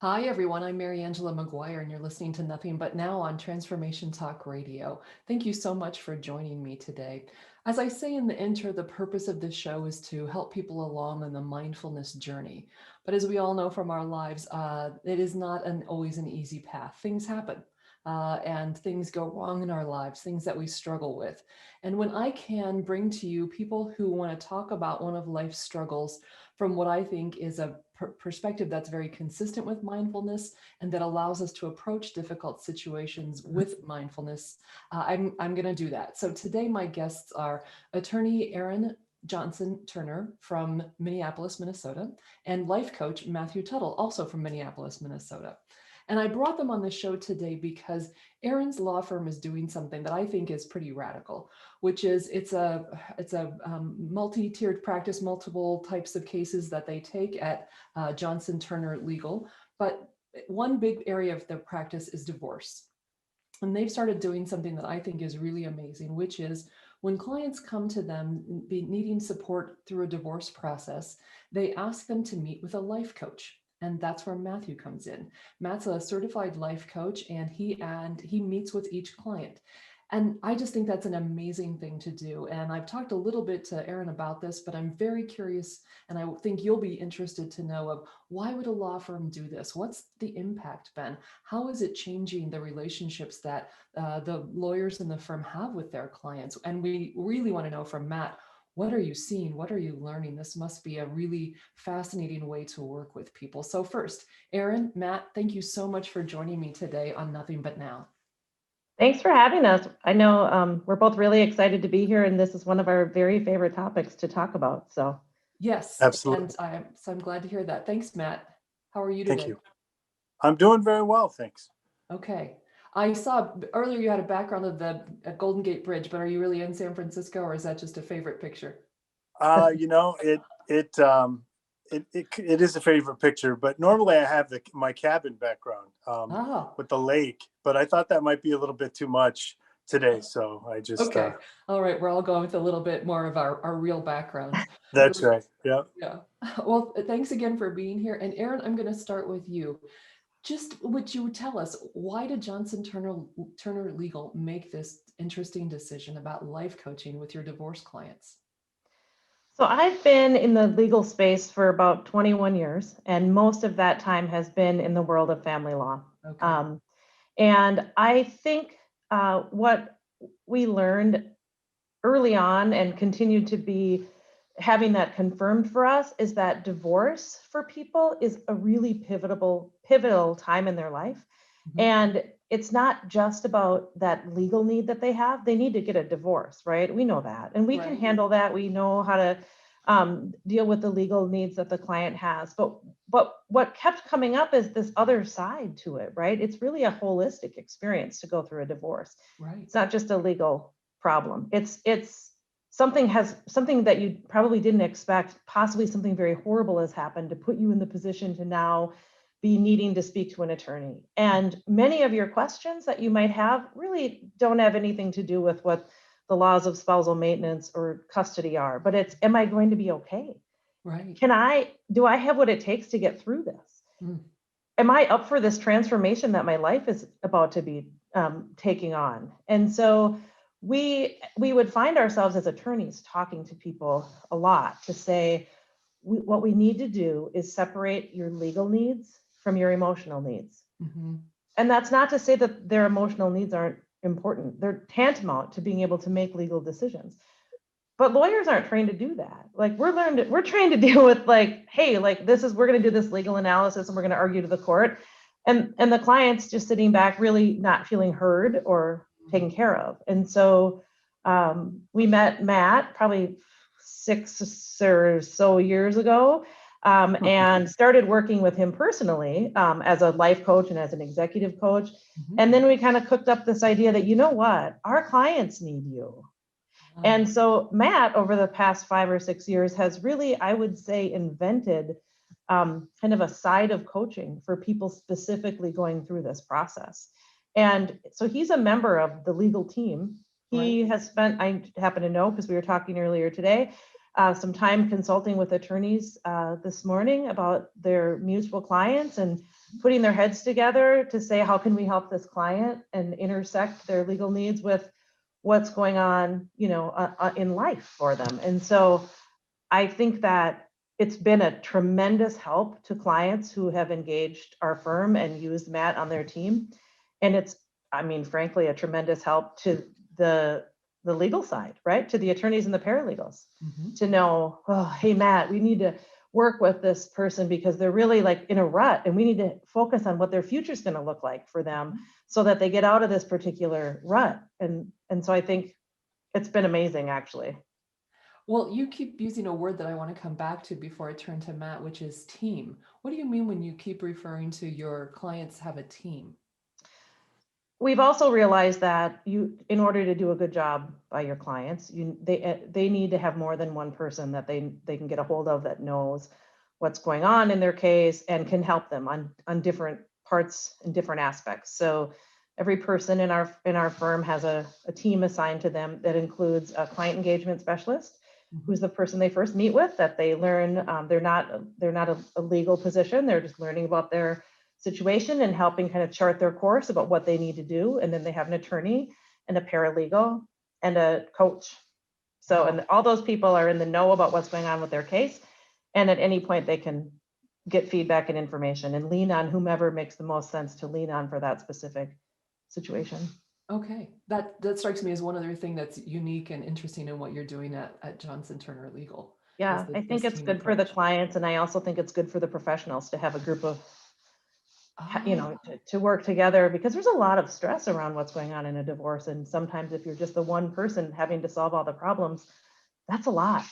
Hi, everyone. I'm Mariangela Maguire, and you're listening to Nothing But Now on Transformation Talk Radio. Thank you so much for joining me today. As I say in the intro, the purpose of this show is to help people along on the mindfulness journey. But as we all know from our lives, it is not always an easy path. Things happen. And things go wrong in our lives, things that we struggle with. And when I can bring to you people who want to talk about one of life's struggles from what I think is a perspective that's very consistent with mindfulness and that allows us to approach difficult situations with mindfulness, I'm going to do that. So today my guests are attorney Erin Johnson Turner from Minneapolis, Minnesota, and life coach Matthew Tuttle, also from Minneapolis, Minnesota. And I brought them on the show today because Erin's law firm is doing something that I think is pretty radical, which is it's a multi-tiered practice, multiple types of cases that they take at Johnson Turner Legal. But one big area of their practice is divorce. And they've started doing something that I think is really amazing, which is when clients come to them needing support through a divorce process, they ask them to meet with a life coach. And that's where Matthew comes in. Matt's a certified life coach, and he meets with each client. And I just think that's an amazing thing to do. And I've talked a little bit to Erin about this, but I'm very curious, and I think you'll be interested to know of why would a law firm do this? What's the impact been? How is it changing the relationships that the lawyers in the firm have with their clients? And we really want to know from Matt, what are you seeing? What are you learning? This must be a really fascinating way to work with people. So first, Erin, Matt, thank you so much for joining me today on Nothing But Now. Thanks for having us. I know we're both really excited to be here, and this is one of our very favorite topics to talk about. So yes, absolutely. And I'm glad to hear that. Thanks, Matt. How are you today? Thank you. I'm doing very well, thanks. Okay. I saw earlier you had a background of the Golden Gate Bridge, but are you really in San Francisco, or is that just a favorite picture? It is a favorite picture, but normally I have my cabin background with the lake, but I thought that might be a little bit too much today, so I just okay. All right, we're all going with a little bit more of our real backgrounds. That's right. Yeah. Well, thanks again for being here. And Erin, I'm going to start with you. Just would you tell us, why did Johnson Turner Legal make this interesting decision about life coaching with your divorce clients? So I've been in the legal space for about 21 years, and most of that time has been in the world of family law. Okay. And I think what we learned early on and continued to be having that confirmed for us is that divorce for people is a really pivotal time in their life. Mm-hmm. And it's not just about that legal need that they have. They need to get a divorce, right? We know that. And we can handle that. We know how to deal with the legal needs that the client has. But what kept coming up is this other side to it, right? It's really a holistic experience to go through a divorce. Right. It's not just a legal problem. It's something that you probably didn't expect, possibly something very horrible has happened to put you in the position to now be needing to speak to an attorney. And many of your questions that you might have really don't have anything to do with what the laws of spousal maintenance or custody are, but it's, am I going to be okay? Right. Do I have what it takes to get through this? Am I up for this transformation that my life is about to be taking on? And so we would find ourselves as attorneys talking to people a lot to say, what we need to do is separate your legal needs from your emotional needs. Mm-hmm. And that's not to say that their emotional needs aren't important. They're tantamount to being able to make legal decisions. But lawyers aren't trained to do that. Like we're trained to deal with hey, we're going to do this legal analysis and we're going to argue to the court. And the client's just sitting back, really not feeling heard or taken care of. And so we met Matt probably 6 or so years ago. and started working with him personally as a life coach and as an executive coach. And then we kind of cooked up this idea that, you know what, our clients need you. And so Matt, over the past 5 or 6 years, has really, I would say, invented kind of a side of coaching for people specifically going through this process. And so he's a member of the legal team. He has spent, I happen to know because we were talking earlier today, some time consulting with attorneys this morning about their mutual clients and putting their heads together to say, how can we help this client and intersect their legal needs with what's going on, in life for them. And so I think that it's been a tremendous help to clients who have engaged our firm and used Matt on their team. And it's, frankly, a tremendous help to the legal side, right? To the attorneys and the paralegals to know, oh, hey, Matt, we need to work with this person because they're really like in a rut and we need to focus on what their future is going to look like for them so that they get out of this particular rut. And so I think it's been amazing, actually. Well, you keep using a word that I want to come back to before I turn to Matt, which is team. What do you mean when you keep referring to your clients have a team? We've also realized that in order to do a good job by your clients, they need to have more than one person that they can get a hold of that knows what's going on in their case and can help them on different parts and different aspects. So every person in our firm has a team assigned to them that includes a client engagement specialist, who's the person they first meet with, that they learn. They're not a legal position. They're just learning about their situation and helping kind of chart their course about what they need to do. And then they have an attorney and a paralegal and a coach. So, and all those people are in the know about what's going on with their case. And at any point they can get feedback and information and lean on whomever makes the most sense to lean on for that specific situation. Okay, that strikes me as one other thing that's unique and interesting in what you're doing at Johnson Turner Legal. Yeah, I think it's good for the clients, and I also think it's good for the professionals to have a group of to work together, because there's a lot of stress around what's going on in a divorce. And sometimes if you're just the one person having to solve all the problems, that's a lot.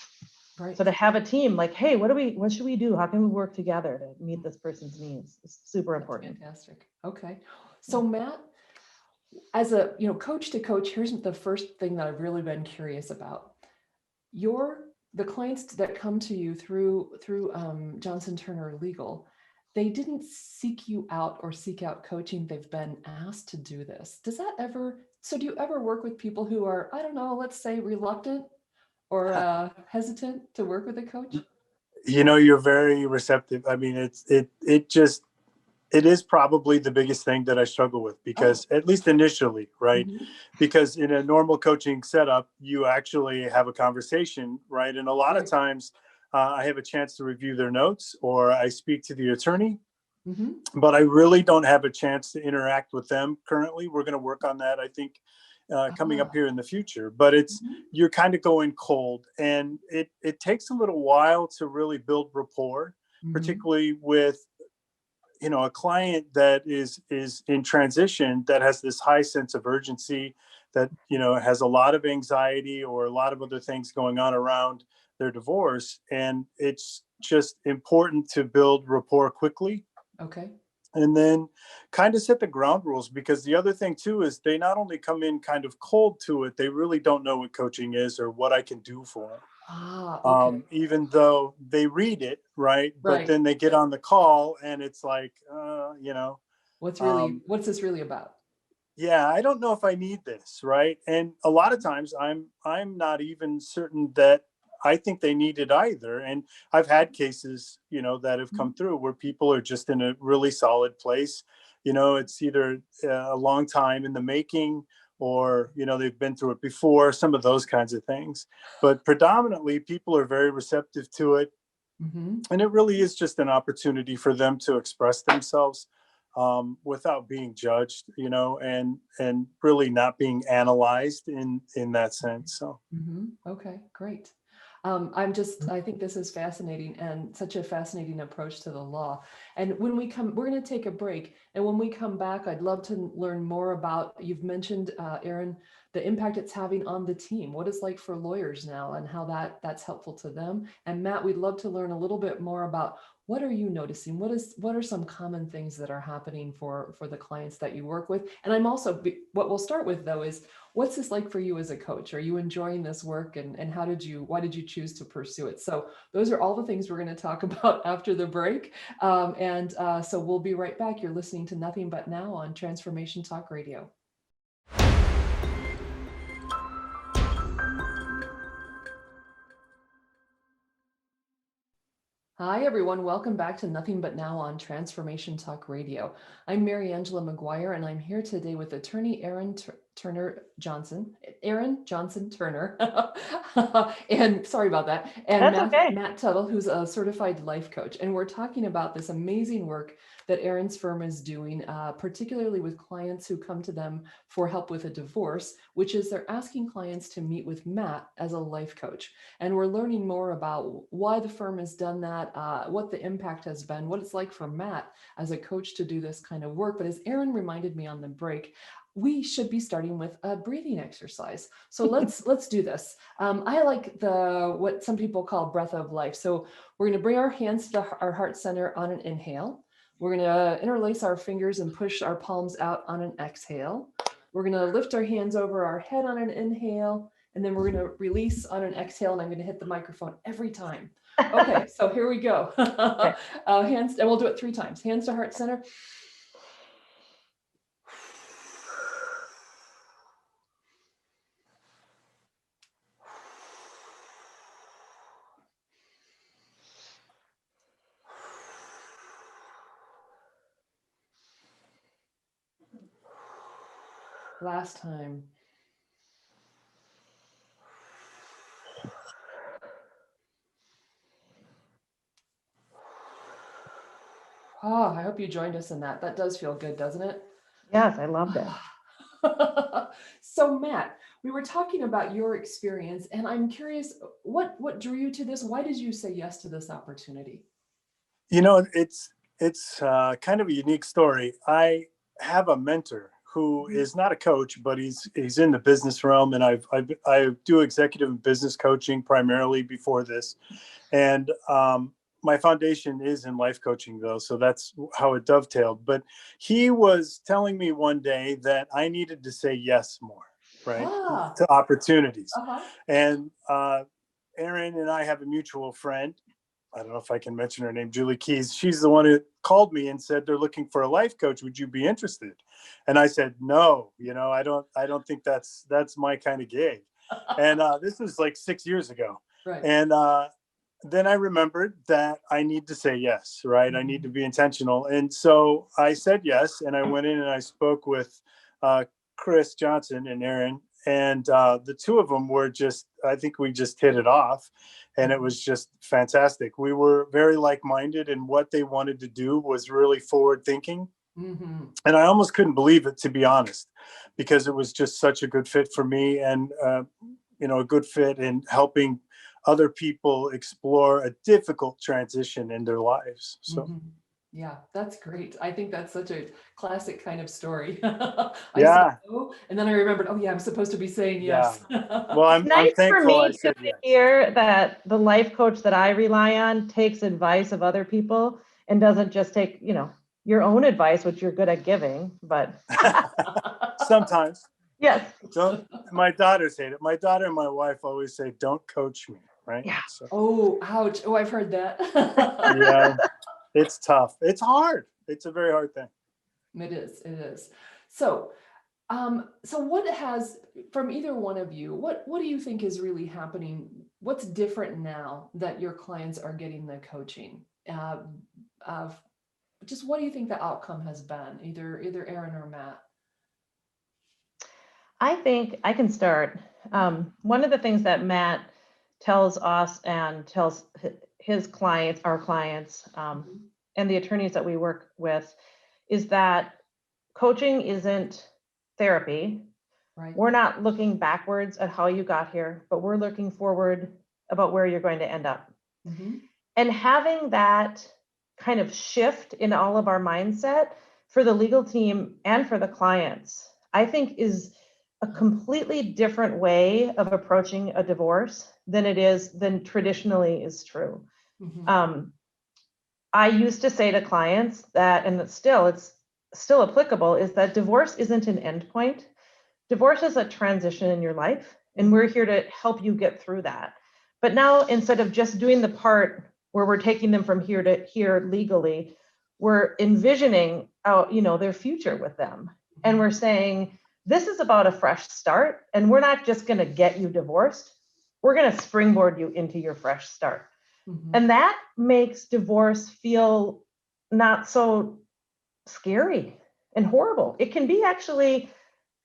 Right. So to have a team like, hey, what should we do? How can we work together to meet this person's needs? It's super important. Fantastic. Okay. So Matt, as a coach to coach, here's the first thing that I've really been curious about. The clients that come to you through Johnson Turner Legal, they didn't seek you out or seek out coaching. They've been asked to do this. Do you ever work with people who are, I don't know, let's say reluctant or hesitant to work with a coach? You're very receptive. I mean, it is probably the biggest thing that I struggle with, because at least initially, right? Because in a normal coaching setup, you actually have a conversation, right? And a lot of times I have a chance to review their notes or I speak to the attorney, but I really don't have a chance to interact with them currently. We're going to work on that, I think, coming up here in the future, but you're kind of going cold, and it takes a little while to really build rapport, particularly with a client that is in transition, that has this high sense of urgency, that has a lot of anxiety or a lot of other things going on around their divorce, and it's just important to build rapport quickly. Okay. And then kind of set the ground rules, because the other thing too is they not only come in kind of cold to it, they really don't know what coaching is or what I can do for them. Okay. Even though they read it, right? But then they get on the call and it's like, what's this really about? Yeah, I don't know if I need this, right? And a lot of times I'm not even certain that I think they need it either. And I've had cases, that have come through where people are just in a really solid place. It's either a long time in the making, or they've been through it before, some of those kinds of things. But predominantly people are very receptive to it. And it really is just an opportunity for them to express themselves without being judged, and really not being analyzed in that sense. So okay, great. I think this is fascinating and such a fascinating approach to the law. And when we're going to take a break. And when we come back, I'd love to learn more about, you've mentioned, Erin, the impact it's having on the team, what it's like for lawyers now and how that's helpful to them. And Matt, we'd love to learn a little bit more about what are you noticing? What are some common things that are happening for the clients that you work with? And I'm also, what we'll start with though is, what's this like for you as a coach? Are you enjoying this work, and why did you choose to pursue it? So those are all the things we're going to talk about after the break. So we'll be right back. You're listening to Nothing But Now on Transformation Talk Radio. Hi, everyone. Welcome back to Nothing But Now on Transformation Talk Radio. I'm Mariangela Maguire, and I'm here today with attorney Erin Johnson Turner. And sorry about that. And Matt Tuttle, who's a certified life coach. And we're talking about this amazing work that Erin's firm is doing, particularly with clients who come to them for help with a divorce, which is they're asking clients to meet with Matt as a life coach. And we're learning more about why the firm has done that, what the impact has been, what it's like for Matt as a coach to do this kind of work. But as Erin reminded me on the break, we should be starting with a breathing exercise. So let's do this. I like what some people call breath of life. So we're going to bring our hands to our heart center on an inhale. We're going to interlace our fingers and push our palms out on an exhale. We're going to lift our hands over our head on an inhale, and then we're going to release on an exhale, and I'm going to hit the microphone every time. Okay, so here we go. Okay. Hands, and we'll do it 3 times. Hands to heart center. Last time. Oh, I hope you joined us in that. That does feel good, doesn't it? Yes, I loved it. So Matt, we were talking about your experience, and I'm curious, what drew you to this? Why did you say yes to this opportunity? You know, it's kind of a unique story. I have a mentor who is not a coach, but he's in the business realm, and I do executive and business coaching primarily before this, and my foundation is in life coaching though, so that's how it dovetailed. But he was telling me one day that I needed to say yes more, right, to opportunities. And Erin and I have a mutual friend. I don't know if I can mention her name, Julie Keys. She's the one who called me and said, they're looking for a life coach. Would you be interested? And I said, no, I don't think that's my kind of gig. And this was like 6 years ago. Right. And then I remembered that I need to say yes, right? I need to be intentional. And so I said yes. And I went in and I spoke with Chris Johnson and Erin. And the two of them were I think we just hit it off. And it was just fantastic. We were very like-minded, and what they wanted to do was really forward thinking. Mm-hmm. And I almost couldn't believe it, to be honest, because it was just such a good fit for me, and a good fit in helping other people explore a difficult transition in their lives. So. Mm-hmm. Yeah, that's great. I think that's such a classic kind of story. I said no, and then I remembered, oh yeah, I'm supposed to be saying yes. Yeah. Well, I'm thankful for me I said to yes. hear that the life coach that I rely on takes advice of other people and doesn't just take, your own advice, which you're good at giving, but sometimes. Yes. My daughters hate it. My daughter and my wife always say, don't coach me, right? Yeah. So. Oh, ouch. Oh, I've heard that. Yeah. It's tough. It's hard. It's a very hard thing. It is. So what has, from either one of you, what do you think is really happening? What's different now that your clients are getting the coaching? Just what do you think the outcome has been, either Erin or Matt? I think I can start. One of the things that Matt tells us and tells his clients, our clients, and the attorneys that we work with, is that coaching isn't therapy. Right. We're not looking backwards at how you got here, but we're looking forward about where you're going to end up. Mm-hmm. And having that kind of shift in all of our mindset for the legal team and for the clients, I think is a completely different way of approaching a divorce than traditionally is true. Mm-hmm. I used to say to clients that, and it's still applicable, is that divorce isn't an endpoint. Divorce is a transition in your life, and we're here to help you get through that. But now, instead of just doing the part where we're taking them from here to here legally, we're envisioning out, their future with them. And we're saying, this is about a fresh start, and we're not just going to get you divorced. We're going to springboard you into your fresh start. Mm-hmm. And that makes divorce feel not so scary and horrible. It can be actually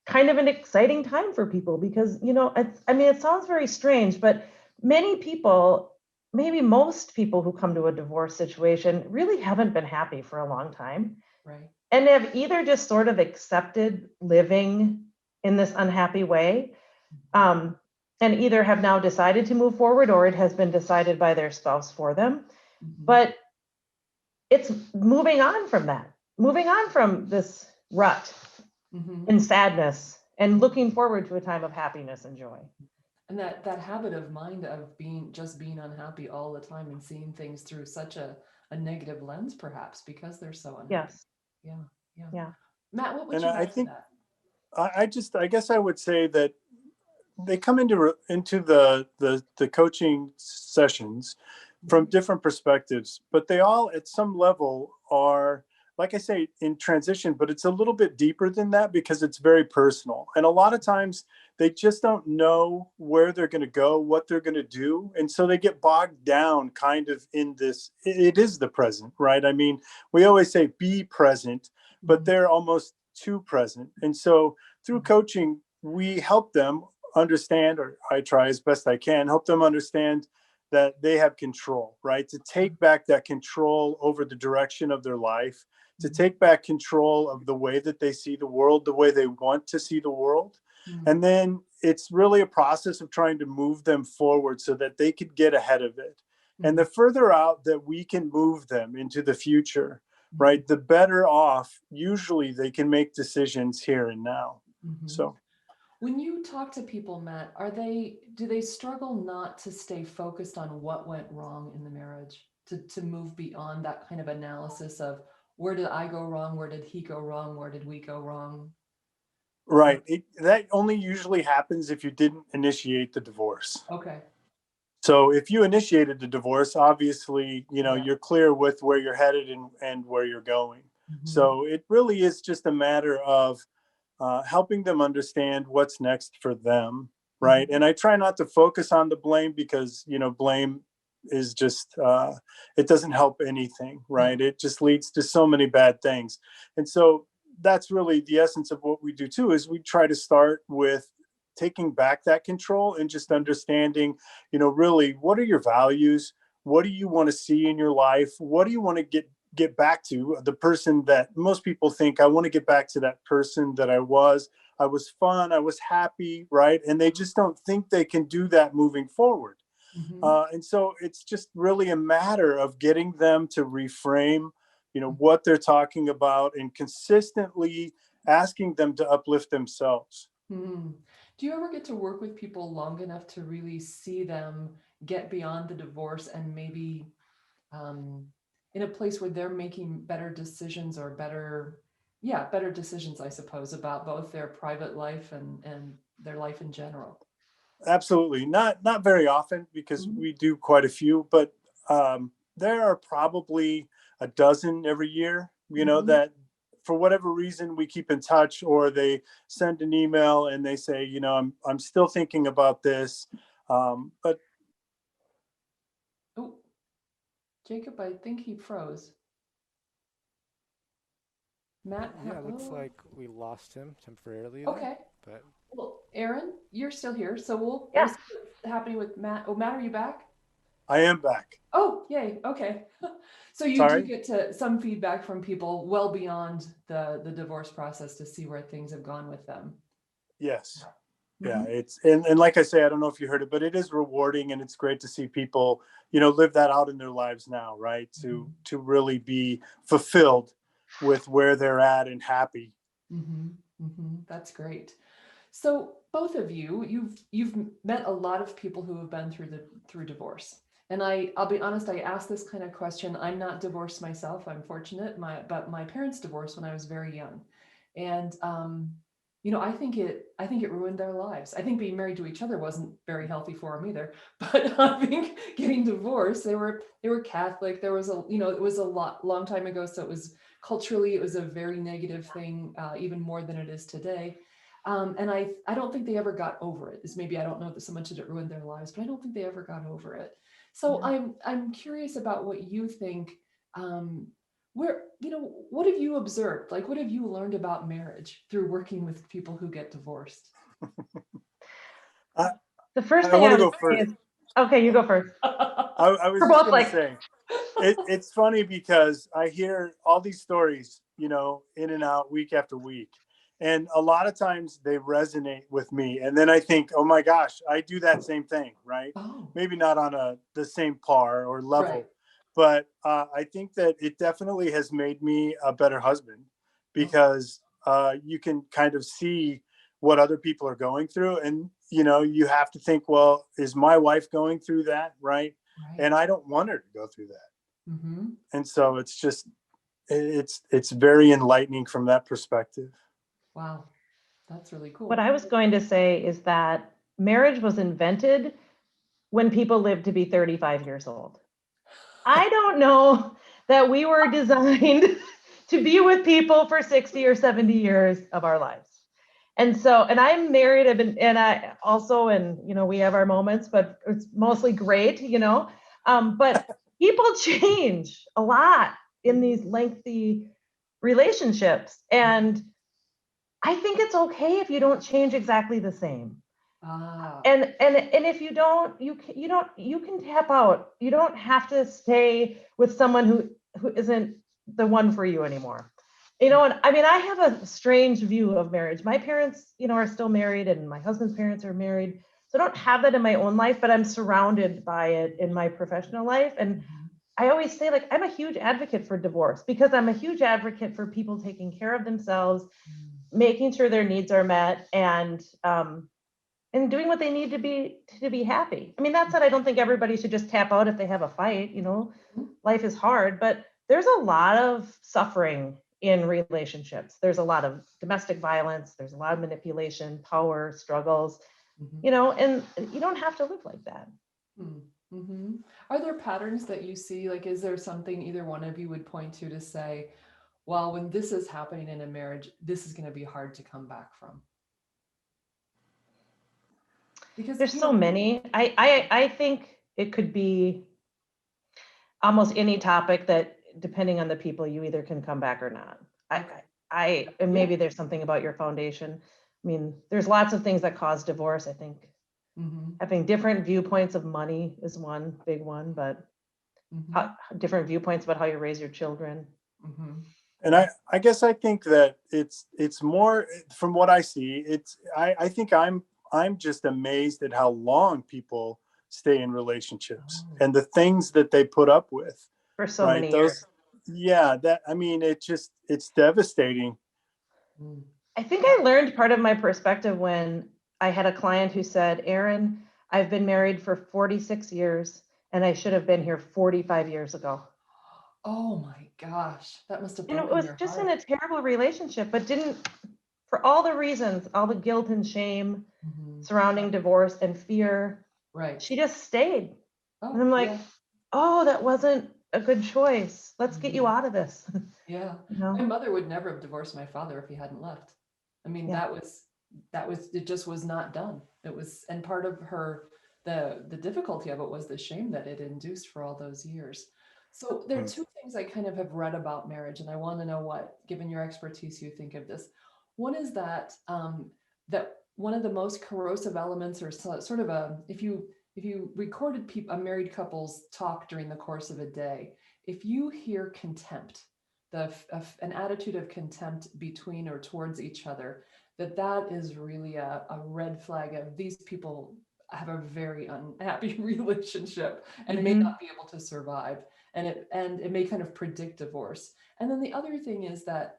kind of an exciting time for people because, it sounds very strange, but many people, maybe most people who come to a divorce situation really haven't been happy for a long time. Right. And have either just sort of accepted living in this unhappy way, and either have now decided to move forward or it has been decided by their spouse for them. Mm-hmm. But it's moving on from this rut Mm-hmm. and sadness and looking forward to a time of happiness and joy. And that habit of mind of being unhappy all the time and seeing things through such a negative lens, perhaps because they're so unhappy. Yes. Yeah. Matt, what would And you I add to think that? I guess I would say that they come into the coaching sessions from different perspectives, but they all at some level are, like I say, in transition, but it's a little bit deeper than that because it's very personal. And a lot of times they just don't know where they're going to go, what they're going to do. And so they get bogged down kind of in this. It is the present, right? I mean, we always say be present, but they're almost too present. And so through coaching, we help them understand, or I try as best I can, help them understand that they have control, right? To take back that control over the direction of their life, to take back control of the way that they see the world, the way they want to see the world. Mm-hmm. And then it's really a process of trying to move them forward so that they could get ahead of it. Mm-hmm. And the further out that we can move them into the future, right, the better off usually they can make decisions here and now. Mm-hmm. So when you talk to people, Matt, do they struggle not to stay focused on what went wrong in the marriage, to move beyond that kind of analysis of where did I go wrong? Where did he go wrong? Where did we go wrong? Right. That only usually happens if you didn't initiate the divorce. Okay. So if you initiated the divorce, obviously, you're clear with where you're headed and where you're going. Mm-hmm. So it really is just a matter of helping them understand what's next for them. Right. Mm-hmm. And I try not to focus on the blame because, blame is just, it doesn't help anything. Right. Mm-hmm. It just leads to so many bad things. And so that's really the essence of what we do too, is we try to start with taking back that control and just understanding, really, what are your values? What do you want to see in your life? What do you want to get back to? The person that most people think, I want to get back to that person that I was fun, I was happy, right? And they just don't think they can do that moving forward. Mm-hmm. And so it's just really a matter of getting them to reframe, what they're talking about and consistently asking them to uplift themselves. Mm-hmm. Do you ever get to work with people long enough to really see them get beyond the divorce and maybe in a place where they're making better decisions or better decisions, I suppose, about both their private life and their life in general? Absolutely. Not very often because we do quite a few, but there are probably a dozen every year, that for whatever reason we keep in touch, or they send an email and they say, I'm still thinking about this. But oh, Jacob, I think he froze. Matt? Yeah, it looks like we lost him temporarily. Okay. But well, Erin, you're still here, so we'll Yeah. see what's happening with Matt. Oh, Matt, are you back? I am back. Oh, yay. Okay. So you do get to some feedback from people well beyond the divorce process to see where things have gone with them. Yes. Yeah, it's and like I say, I don't know if you heard it, but it is rewarding, and it's great to see people, live that out in their lives now, right? To really be fulfilled with where they're at and happy. That's great. So both of you, you've met a lot of people who have been through divorce. And I'll be honest, I asked this kind of question. I'm not divorced myself. I'm fortunate. But my parents divorced when I was very young. And I think it ruined their lives. I think being married to each other wasn't very healthy for them either. But I think getting divorced, they were Catholic. There was it was a long time ago. So it was a very negative thing, even more than it is today. And I don't think they ever got over it. Is maybe I don't know that so much that it ruined their lives, but I don't think they ever got over it. So I'm curious about what you think. What have you observed? Like, what have you learned about marriage through working with people who get divorced? The first I thing want I to would go say first. is, okay, you go first. I was We're just both going to like, say, it's funny because I hear all these stories, in and out week after week. And a lot of times they resonate with me. And then I think, oh my gosh, I do that same thing, right? Oh, Maybe not on the same par or level, right. but I think that it definitely has made me a better husband because you can kind of see what other people are going through. And, you have to think, well, is my wife going through that? Right. Right. And I don't want her to go through that. Mm-hmm. And so it's very enlightening from that perspective. Wow. That's really cool. What I was going to say is that marriage was invented when people lived to be 35 years old. I don't know that we were designed to be with people for 60 or 70 years of our lives. And I'm married, and I also, and, we have our moments, but it's mostly great, but people change a lot in these lengthy relationships. And I think it's okay if you don't change exactly the same. And if you don't, you can tap out. You don't have to stay with someone who isn't the one for you anymore. And I mean, I have a strange view of marriage. My parents, are still married, and my husband's parents are married. So I don't have that in my own life, but I'm surrounded by it in my professional life. And I always say, like, I'm a huge advocate for divorce because I'm a huge advocate for people taking care of themselves, making sure their needs are met, and doing what they need to be happy. I mean, that said, I don't think everybody should just tap out if they have a fight. Life is hard, but there's a lot of suffering in relationships. There's a lot of domestic violence. There's a lot of manipulation, power struggles, and you don't have to live like that. Mm-hmm. Are there patterns that you see? Like, is there something either one of you would point to say, well, when this is happening in a marriage, this is going to be hard to come back from? Because there's so many. I think it could be almost any topic that, depending on the people, you either can come back or not. And maybe there's something about your foundation. I mean, there's lots of things that cause divorce. I think having different viewpoints of money is one big one, but different viewpoints about how you raise your children. And I guess I think that it's more, from what I see, I think I'm just amazed at how long people stay in relationships and the things that they put up with for so many years. Yeah, it's devastating. I think I learned part of my perspective when I had a client who said, Erin, I've been married for 46 years and I should have been here 45 years ago. Oh my gosh, that must have broken your heart. It was just in a terrible relationship, but for all the reasons, all the guilt and shame surrounding divorce and fear, right? She just stayed. And I'm like, oh, that wasn't a good choice. Let's get you out of this. Yeah. My mother would never have divorced my father if he hadn't left. I mean, that was, it just was not done. It was, and part of the difficulty of it was the shame that it induced for all those years. So there are two things I kind of have read about marriage, and I want to know what, given your expertise, you think of this. One is that that one of the most corrosive elements, or sort of if you recorded a married couple's talk during the course of a day, if you hear contempt, an attitude of contempt between or towards each other, that is really a red flag of these people have a very unhappy relationship and may not be able to survive. And it may kind of predict divorce. And then the other thing is that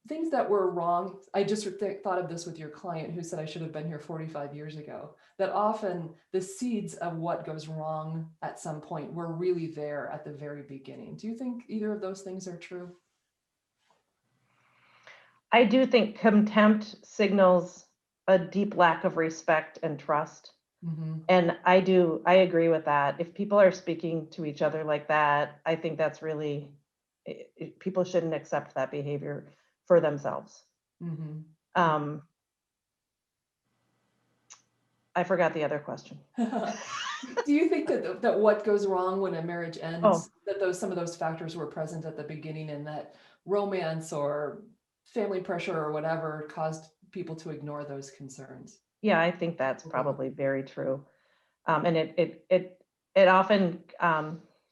things that were wrong, I just thought of this with your client who said I should have been here 45 years ago, that often the seeds of what goes wrong at some point were really there at the very beginning. Do you think either of those things are true? I do think contempt signals a deep lack of respect and trust. And I agree with that. If people are speaking to each other like that, I think that's really, people shouldn't accept that behavior for themselves. I forgot the other question. Do you think that what goes wrong when a marriage ends, that some of those factors were present at the beginning, and that romance or family pressure or whatever caused people to ignore those concerns? Yeah, I think that's probably very true. And it often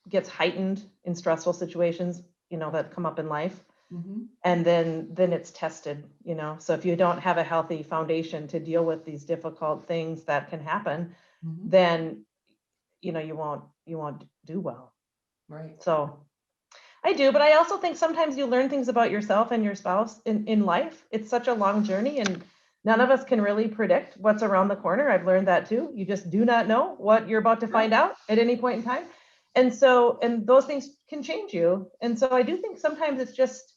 gets heightened in stressful situations, that come up in life. And then it's tested, so if you don't have a healthy foundation to deal with these difficult things that can happen, then you won't do well. Right. So I do, but I also think sometimes you learn things about yourself and your spouse in life. It's such a long journey, and none of us can really predict what's around the corner. I've learned that too. You just do not know what you're about to find out at any point in time. And those things can change you. And so I do think sometimes it's just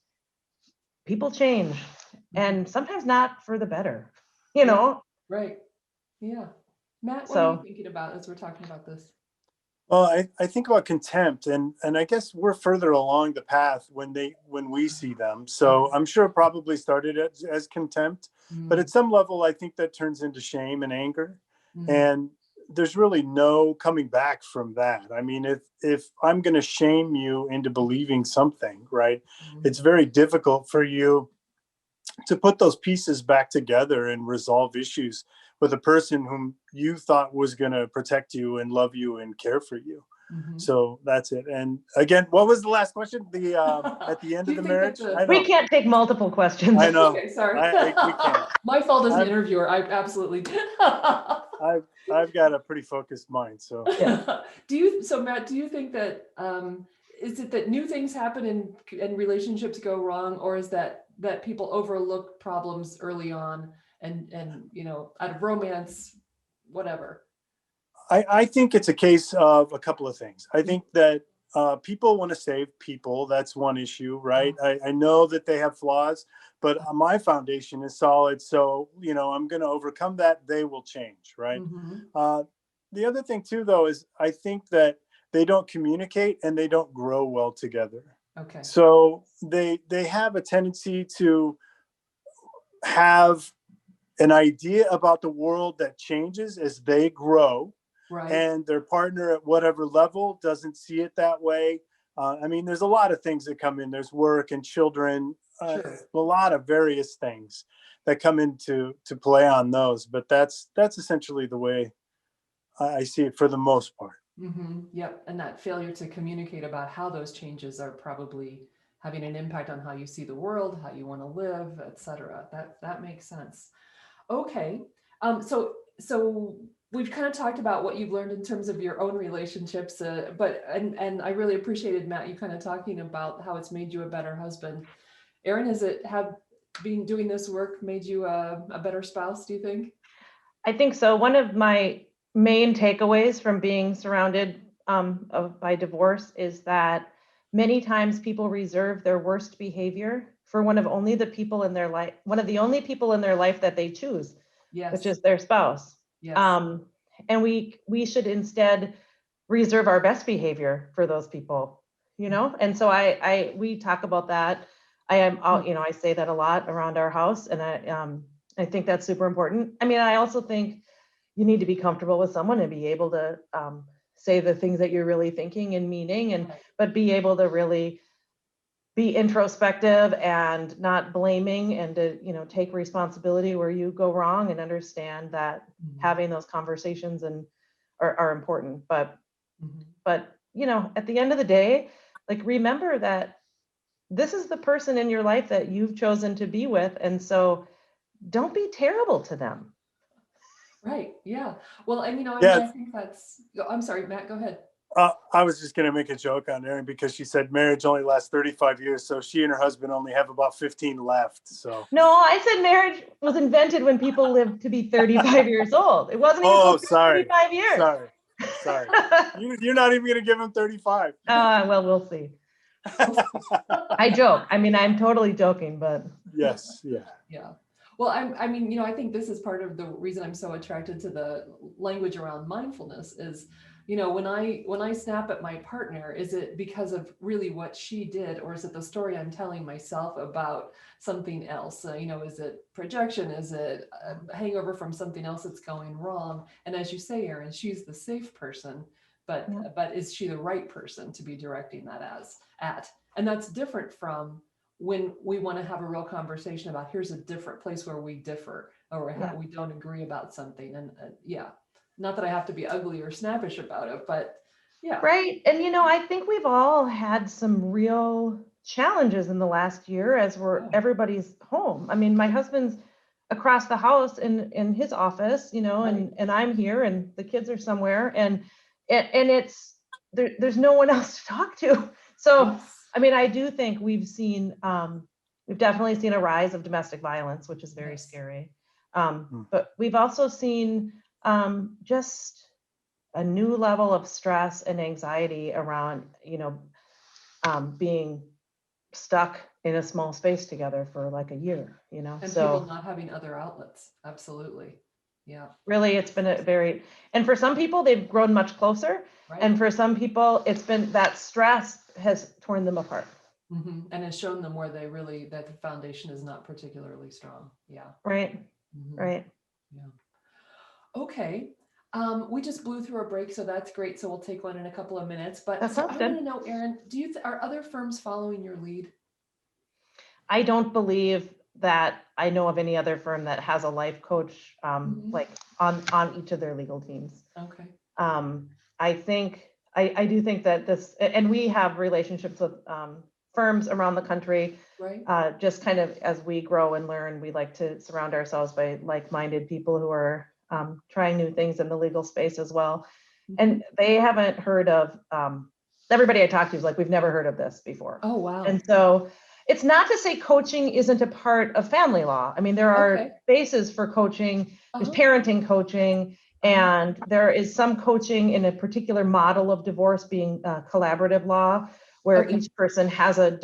people change, and sometimes not for the better, Right. Yeah. Matt, what are you thinking about as we're talking about this? Well, I think about contempt, and I guess we're further along the path when we see them. So I'm sure it probably started as contempt, but at some level, I think that turns into shame and anger, and there's really no coming back from that. I mean, if I'm going to shame you into believing something, right, it's very difficult for you to put those pieces back together and resolve issues with a person whom you thought was going to protect you and love you and care for you. So that's it. And again, what was the last question? The at the end of the marriage? We can't take multiple questions. I know. Okay, sorry. We can't. My fault as an interviewer. I absolutely did. I've got a pretty focused mind. So yeah. Matt, do you think that is it that new things happen and relationships go wrong, or is that people overlook problems early on and out of romance, whatever? I think it's a case of a couple of things. I think that people want to save people. That's one issue, right? I know that they have flaws, but my foundation is solid. So, I'm going to overcome that. They will change, right? The other thing too, though, is I think that they don't communicate and they don't grow well together. Okay. So they have a tendency to have an idea about the world that changes as they grow. Right. And their partner at whatever level doesn't see it that way. I mean, there's a lot of things that come in. There's work and children, a lot of various things that come into play on those. But that's essentially the way I see it for the most part. Yep. And that failure to communicate about how those changes are probably having an impact on how you see the world, how you want to live, etc. That makes sense. Okay. So we've kind of talked about what you've learned in terms of your own relationships, but I really appreciated, Matt, you kind of talking about how it's made you a better husband. Erin, doing this work made you a better spouse, do you think? I think so. One of my main takeaways from being surrounded by divorce is that many times people reserve their worst behavior for one of the only people in their life that they choose, which is their spouse. Yes. And we should instead reserve our best behavior for those people, And so we talk about that. I say that a lot around our house, and I think that's super important. I mean, I also think you need to be comfortable with someone and be able to say the things that you're really thinking and meaning, but be able to really be introspective and not blaming, and to take responsibility where you go wrong, and understand that having those conversations are important. But at the end of the day, remember that this is the person in your life that you've chosen to be with, and so don't be terrible to them. Right. Yeah. Well, and I Yeah. think I'm sorry, Matt, go ahead. I was just going to make a joke on Erin because she said marriage only lasts 35 years. So she and her husband only have about 15 left. So no, I said marriage was invented when people lived to be 35 years old. It wasn't even supposed to be 35 years. Sorry. You're not even going to give him 35. Well, we'll see. I joke. I mean, I'm totally joking, but yes. Yeah. Yeah. Well, I think this is part of the reason I'm so attracted to the language around mindfulness is, when I snap at my partner, is it because of really what she did, or is it the story I'm telling myself about something else? Is it projection? Is it a hangover from something else that's going wrong? And as you say, Erin, she's the safe person, but is she the right person to be directing that at? And that's different from when we want to have a real conversation about here's a different place where we differ or we don't agree about something. And not that I have to be ugly or snappish about it, but yeah. Right. And, I think we've all had some real challenges in the last year as everybody's home. I mean, my husband's across the house in his office, and I'm here and the kids are somewhere and it's, there's no one else to talk to. So, yes. I mean, I do think we've definitely seen a rise of domestic violence, which is very scary. But we've also seen just a new level of stress and anxiety around, being stuck in a small space together for like a year, And people not having other outlets. Absolutely. Yeah. Really, it's been and for some people, they've grown much closer. Right. And for some people, it's been that stress has torn them apart. Mm-hmm. And has shown them where that the foundation is not particularly strong. Yeah. Right. Mm-hmm. Right. Yeah. Okay. We just blew through a break, so that's great. So we'll take one in a couple of minutes. But I want to know, Erin, are other firms following your lead? I don't believe that I know of any other firm that has a life coach like on each of their legal teams. Okay. I do think that this, and we have relationships with firms around the country. Right. Just kind of as we grow and learn, we like to surround ourselves by like-minded people who are trying new things in the legal space as well. Mm-hmm. And they haven't heard of, everybody I talk to is like, we've never heard of this before. Oh, wow. And so it's not to say coaching isn't a part of family law. I mean, there are bases for coaching, there's parenting coaching, and there is some coaching in a particular model of divorce being collaborative law, where each person has a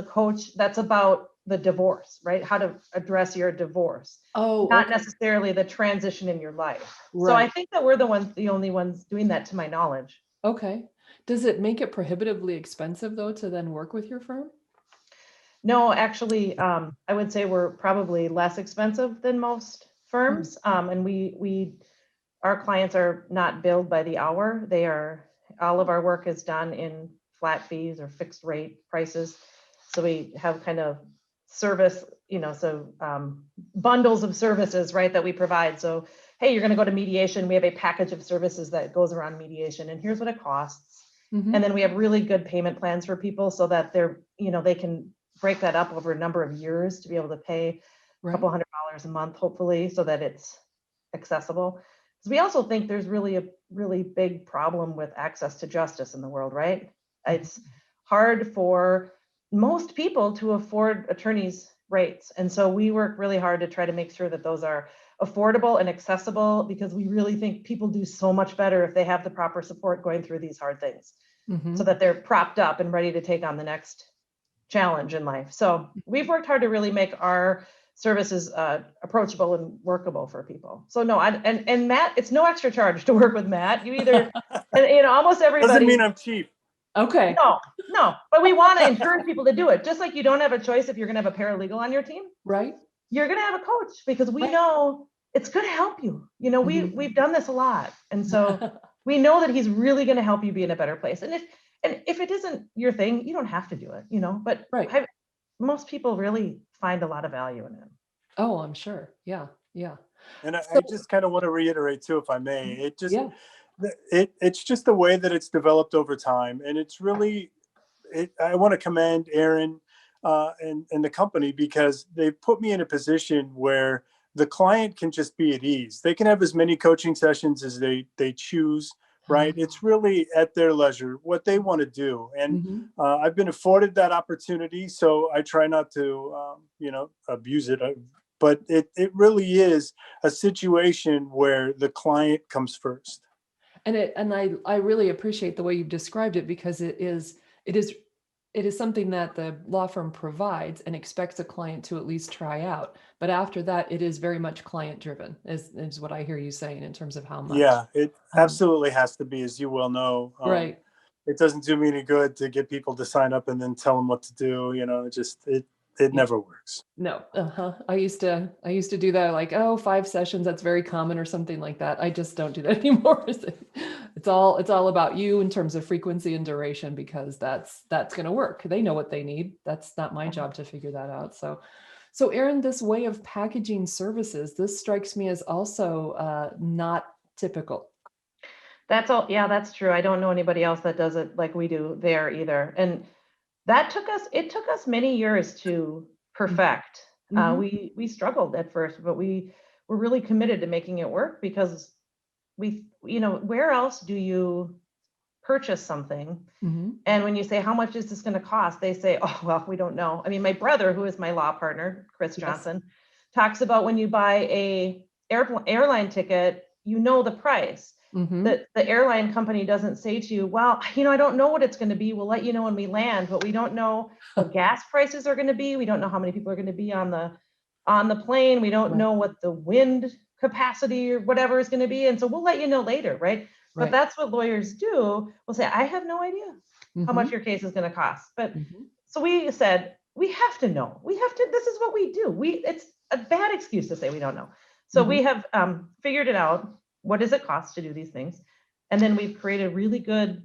coach that's about the divorce, right? How to address your divorce. Not necessarily the transition in your life. Right. So I think that we're the only ones doing that to my knowledge. Okay. Does it make it prohibitively expensive though to then work with your firm? No, actually, I would say we're probably less expensive than most firms. And our clients are not billed by the hour. All of our work is done in flat fees or fixed rate prices. So we have kind of service, bundles of services, right, that we provide. So, hey, you're going to go to mediation. We have a package of services that goes around mediation, and here's what it costs. Mm-hmm. And then we have really good payment plans for people so that they can break that up over a number of years to be able to pay a couple $100 a month, hopefully, so that it's accessible. Because we also think there's really a really big problem with access to justice in the world, right? It's hard for most people to afford attorneys' rates. And so we work really hard to try to make sure that those are affordable and accessible, because we really think people do so much better if they have the proper support going through these hard things, so that they're propped up and ready to take on the next challenge in life. So we've worked hard to really make our services approachable and workable for people. So no, and Matt, it's no extra charge to work with Matt. You either, almost everybody. Doesn't mean I'm cheap. Okay. No, but we want to encourage people to do it. Just like you don't have a choice if you're going to have a paralegal on your team, right? You're going to have a coach, because we know it's going to help you. We've done this a lot, and so we know that he's really going to help you be in a better place. And if it isn't your thing, you don't have to do it, but most people really find a lot of value in it. Oh, I'm sure. Yeah. And I just kind of want to reiterate too, if I may, it's just the way that it's developed over time. And it's really, I want to commend Erin and the company, because they put me in a position where the client can just be at ease. They can have as many coaching sessions as they choose, right? It's really at their leisure, what they want to do. And I've been afforded that opportunity, so I try not to, abuse it. But it really is a situation where the client comes first. And I really appreciate the way you've described it, because it is something that the law firm provides and expects a client to at least try out. But after that, it is very much client driven, is what I hear you saying in terms of how much. Yeah, it absolutely has to be, as you well know. Right. It doesn't do me any good to get people to sign up and then tell them what to do. It never works. No. I used to do that, like, 5 sessions, that's very common, or something like that. I just don't do that anymore. It's all about you in terms of frequency and duration, because that's going to work. They know what they need. That's not my job to figure that out. So Erin, this way of packaging services, this strikes me as also not typical. That's all. Yeah, that's true. I don't know anybody else that does it like we do there either. And it took us many years to perfect. We struggled at first, but we were really committed to making it work, because where else do you purchase something? And when you say, how much is this going to cost? They say, oh, well, we don't know. I mean, my brother, who is my law partner, Chris Johnson, talks about when you buy a airline ticket, the price. The airline company doesn't say to you, well, I don't know what it's going to be. We'll let you know when we land, but we don't know what gas prices are going to be. We don't know how many people are going to be on the plane. We don't know what the wind capacity or whatever is going to be. And so we'll let you know later, right? But that's what lawyers do. We'll say, I have no idea how much your case is going to cost. But so we said, we have to know. This is what we do. It's a bad excuse to say we don't know. So we have figured it out. What does it cost to do these things? And then we've created really good,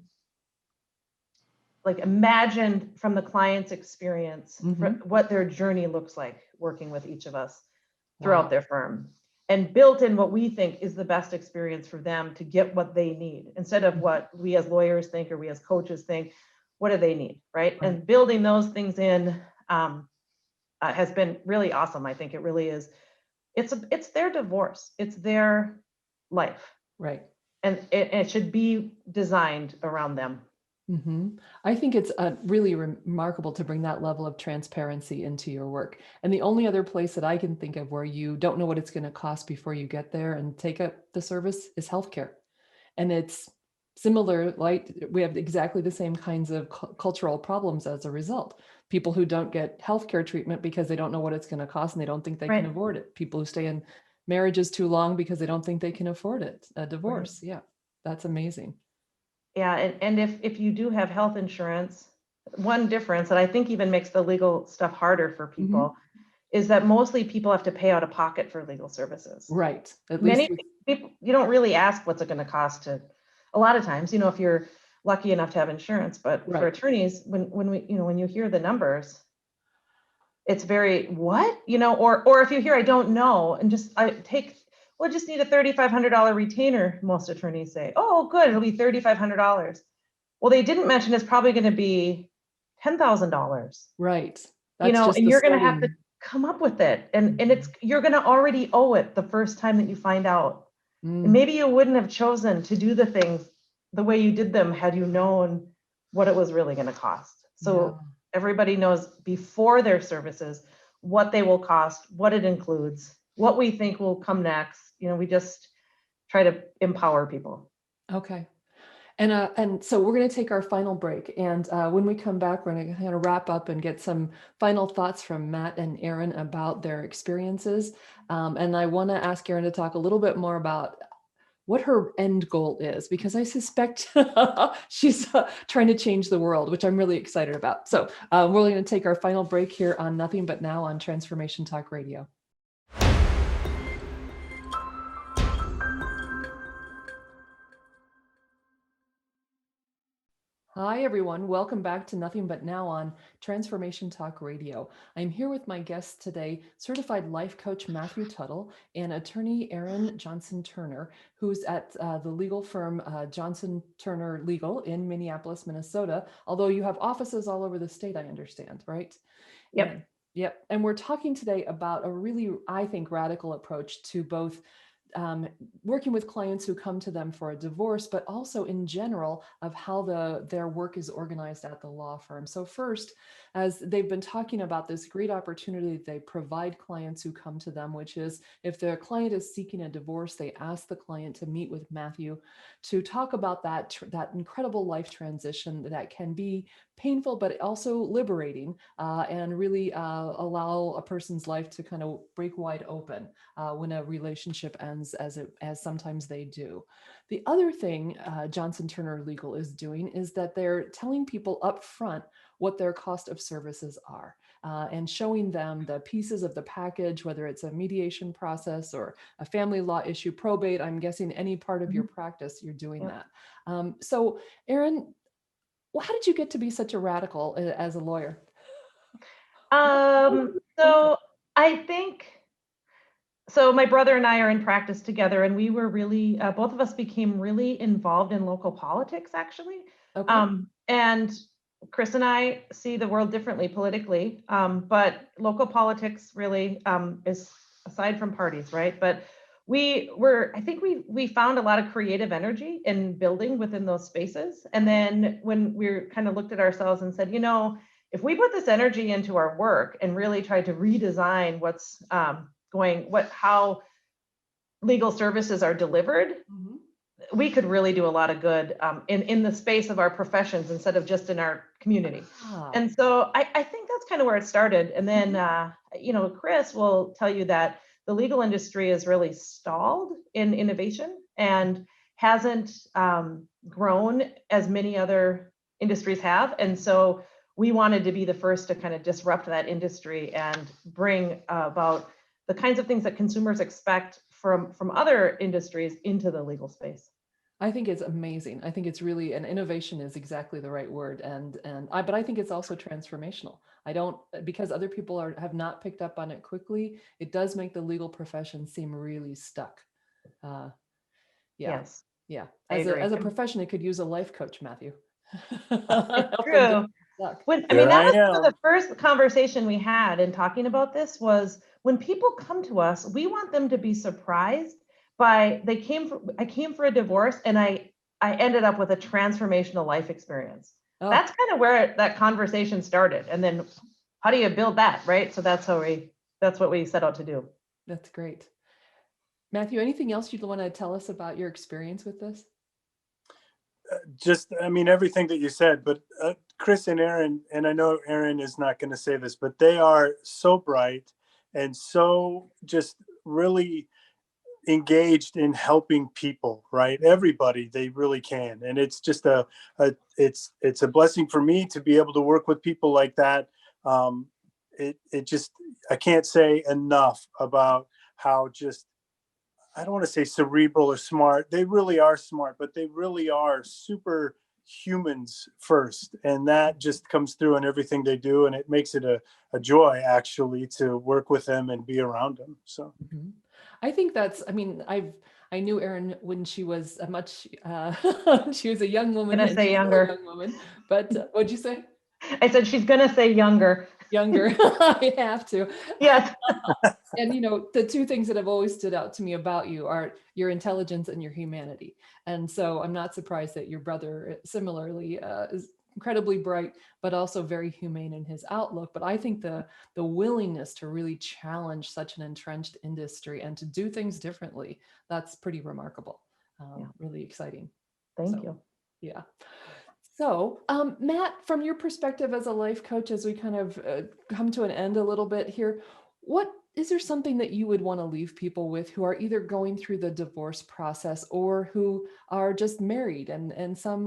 like, imagined from the client's experience what their journey looks like working with each of us throughout their firm, and built in what we think is the best experience for them to get what they need, instead of what we as lawyers think or we as coaches think. What do they need, right? And building those things in has been really awesome. I think it really is. It's their divorce. It's their life. Right. And it should be designed around them. I think it's really remarkable to bring that level of transparency into your work. And the only other place that I can think of where you don't know what it's going to cost before you get there and take up the service is healthcare. And it's similar, like we have exactly the same kinds of cultural problems as a result. People who don't get healthcare treatment because they don't know what it's going to cost and they don't think they can afford it. People who stay in marriages too long because they don't think they can afford it. A divorce. Yeah, that's amazing. Yeah, and if you do have health insurance, one difference that I think even makes the legal stuff harder for people is that mostly people have to pay out of pocket for legal services. Right. At Many least people, you don't really ask what's it going to cost to, a lot of times, if you're lucky enough to have insurance, but for attorneys, when you hear the numbers, it's very, what, or if you hear, I don't know, and just just need a $3,500 retainer. Most attorneys say, oh, good, it'll be $3,500. Well, they didn't mention it's probably going to be $10,000. Right. And you're going to have to come up with it. And you're going to already owe it the first time that you find out. And maybe you wouldn't have chosen to do the things the way you did them had you known what it was really going to cost. So everybody knows before their services what they will cost, what it includes, what we think will come next. We just try to empower people. Okay. And so we're going to take our final break. And when we come back, we're going to kind of wrap up and get some final thoughts from Matt and Erin about their experiences. And I want to ask Erin to talk a little bit more about what her end goal is, because I suspect she's trying to change the world, which I'm really excited about. So we're going to take our final break here on Nothing But Now on Transformation Talk Radio. Hi, everyone. Welcome back to Nothing But Now on Transformation Talk Radio. I'm here with my guests today, certified life coach Matthew Tuttle and attorney Erin Johnson Turner, who's at the legal firm Johnson Turner Legal in Minneapolis, Minnesota, although you have offices all over the state, I understand, right? Yep. Yep. And we're talking today about a really, I think, radical approach to both working with clients who come to them for a divorce, but also in general of how their work is organized at the law firm. So first, as they've been talking about this great opportunity they provide clients who come to them, which is if their client is seeking a divorce, they ask the client to meet with Matthew to talk about that incredible life transition that can be painful, but also liberating, and really allow a person's life to kind of break wide open when a relationship ends, as sometimes they do. The other thing Johnson Turner Legal is doing is that they're telling people up front what their cost of services are, and showing them the pieces of the package, whether it's a mediation process or a family law issue, probate. I'm guessing any part of your practice, you're doing that. So, Erin, well, how did you get to be such a radical as a lawyer? So I think, so my brother and I are in practice together, and we were really, both of us became really involved in local politics, actually. Okay. And Chris and I see the world differently politically, but local politics really is aside from parties, right? But I think we found a lot of creative energy in building within those spaces. And then when we kind of looked at ourselves and said, if we put this energy into our work and really tried to redesign what's how legal services are delivered, we could really do a lot of good in the space of our professions instead of just in our community. And so I think that's kind of where it started. And then, Chris will tell you that the legal industry is really stalled in innovation and hasn't grown as many other industries have. And so we wanted to be the first to kind of disrupt that industry and bring about the kinds of things that consumers expect from other industries into the legal space. I think it's amazing. I think it's really, and innovation is exactly the right word. But I think it's also transformational. Because other people have not picked up on it quickly, it does make the legal profession seem really stuck. Yeah. Yes. Yeah. As a profession, it could use a life coach, Matthew. It's true. That was one of the first conversation we had in talking about this was when people come to us, we want them to be surprised by I came for a divorce and I ended up with a transformational life experience. Oh. That's kind of where that conversation started. And then how do you build that, right? So that's what we set out to do. That's great. Matthew, anything else you'd want to tell us about your experience with this? Everything that you said, but Chris and Erin, and I know Erin is not going to say this, but they are so bright and so just really engaged in helping people, right? Everybody, they really can. And it's just it's a blessing for me to be able to work with people like that. I can't say enough about how just, I don't want to say cerebral or smart. They really are smart, but they really are super humans first. And that just comes through in everything they do. And it makes it a joy actually to work with them and be around them. So I think I knew Erin when she was she was a young woman. I'm gonna say younger. Young woman, but what'd you say? I said she's gonna say younger. Younger. I have to. Yes. And the two things that have always stood out to me about you are your intelligence and your humanity. And so I'm not surprised that your brother similarly is incredibly bright, but also very humane in his outlook. But I think the willingness to really challenge such an entrenched industry and to do things differently, that's pretty remarkable. Really exciting. Thank you. Yeah. So, Matt, from your perspective as a life coach, as we kind of come to an end a little bit here, is there something that you would want to leave people with who are either going through the divorce process or who are just married, and some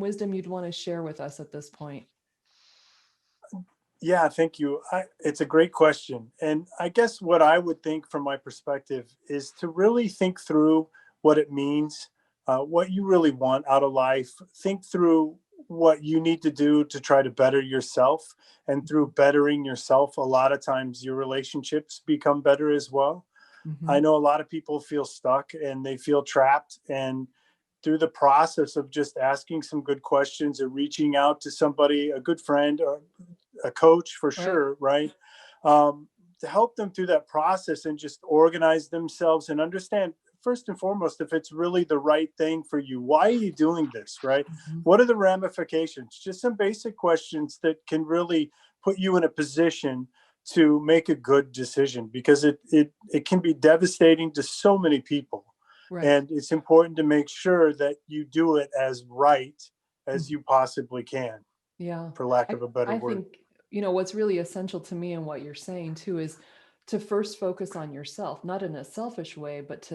wisdom you'd want to share with us at this point? Yeah, thank you. It's a great question. And I guess what I would think from my perspective is to really think through what it means, what you really want out of life. Think through what you need to do to try to better yourself. And through bettering yourself, a lot of times your relationships become better as well. Mm-hmm. I know a lot of people feel stuck and they feel trapped. And through the process of just asking some good questions or reaching out to somebody, a good friend or a coach for sure, right? to help them through that process and just organize themselves and understand, first and foremost, if it's really the right thing for you. Why are you doing this, right? What are the ramifications? Just some basic questions that can really put you in a position to make a good decision, because it can be devastating to so many people. Right. And it's important to make sure that you do it as right as you possibly can. Yeah. For lack of a better I word. think, what's really essential to me and what you're saying too is to first focus on yourself, not in a selfish way, but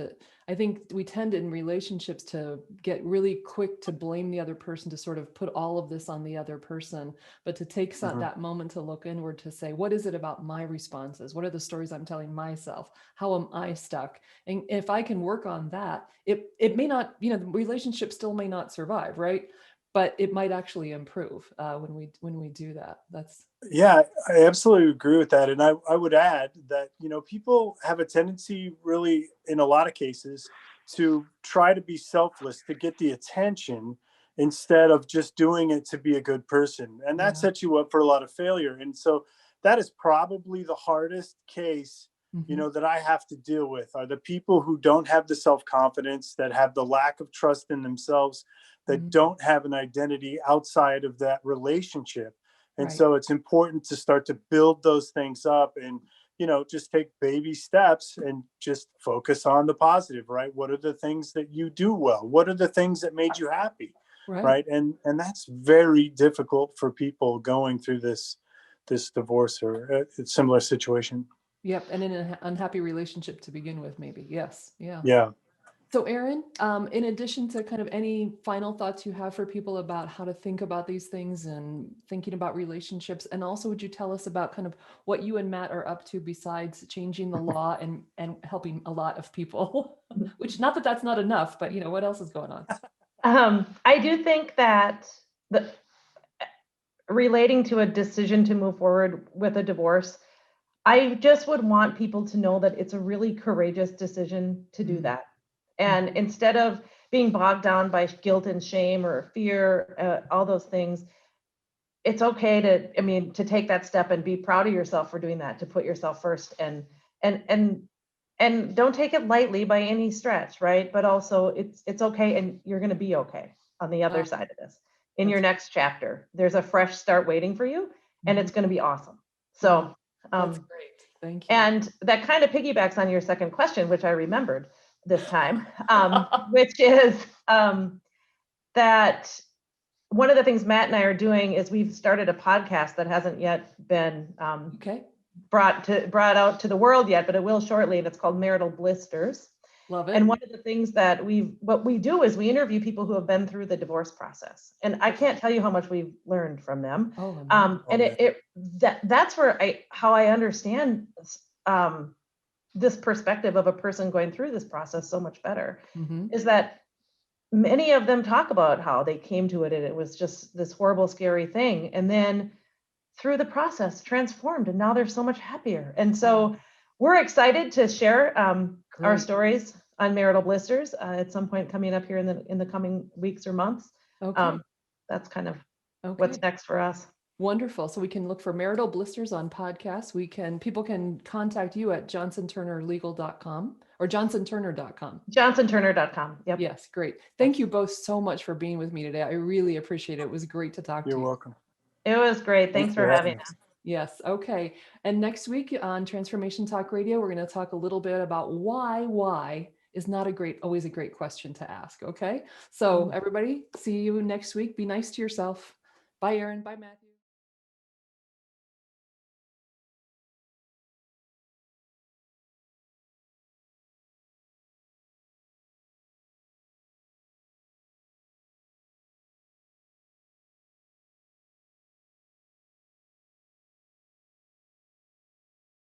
I think we tend in relationships to get really quick to blame the other person, to sort of put all of this on the other person, but to take that moment to look inward, to say, what is it about my responses? What are the stories I'm telling myself? How am I stuck? And if I can work on that, it may not, the relationship still may not survive, right? But it might actually improve when we do that. Yeah, I absolutely agree with that. And I would add that, people have a tendency, really, in a lot of cases, to try to be selfless to get the attention instead of just doing it to be a good person. And that sets you up for a lot of failure. And so that is probably the hardest case, that I have to deal with, are the people who don't have the self-confidence, that have the lack of trust in themselves, that don't have an identity outside of that relationship. And so it's important to start to build those things up and, just take baby steps and just focus on the positive, right? What are the things that you do well? What are the things that made you happy? Right. And that's very difficult for people going through this divorce or a similar situation. Yep. And in an unhappy relationship to begin with, maybe. Yes. Yeah. Yeah. So Erin, in addition to kind of any final thoughts you have for people about how to think about these things and thinking about relationships, and also would you tell us about kind of what you and Matt are up to besides changing the law and helping a lot of people, which, not that that's not enough, but what else is going on? I do think that relating to a decision to move forward with a divorce, I just would want people to know that it's a really courageous decision to do that. And instead of being bogged down by guilt and shame or fear, all those things, it's okay to take that step and be proud of yourself for doing that, to put yourself first, and don't take it lightly by any stretch, right? But also it's okay, and you're going to be okay on the other side of this. In your next chapter, there's a fresh start waiting for you, and it's going to be awesome. So that's great. Thank you. And that kind of piggybacks on your second question, which I remembered this time, which is that one of the things Matt and I are doing is we've started a podcast that hasn't yet been brought out to the world yet, but it will shortly, and it's called Marital Blisters. Love it. And one of the things that what we do is we interview people who have been through the divorce process, and I can't tell you how much we've learned from them. And that's where how I understand this perspective of a person going through this process so much better, is that many of them talk about how they came to it and it was just this horrible, scary thing, and then through the process transformed, and now they're so much happier. And so we're excited to share our stories on Marital Blisters at some point coming up here in the coming weeks or months. That's kind of what's next for us. Wonderful. So we can look for Marital Blisters on podcasts. People can contact you at johnsonturnerlegal.com or johnsonturner.com. johnsonturner.com. Yep. Yes, great. Thank you both so much for being with me today. I really appreciate it. It was great to talk to you. You're welcome. It was great. Thanks for having us. Yes. Okay. And next week on Transformation Talk Radio, we're going to talk a little bit about why is not always a great question to ask. Okay. So everybody, see you next week. Be nice to yourself. Bye, Erin. Bye, Matt.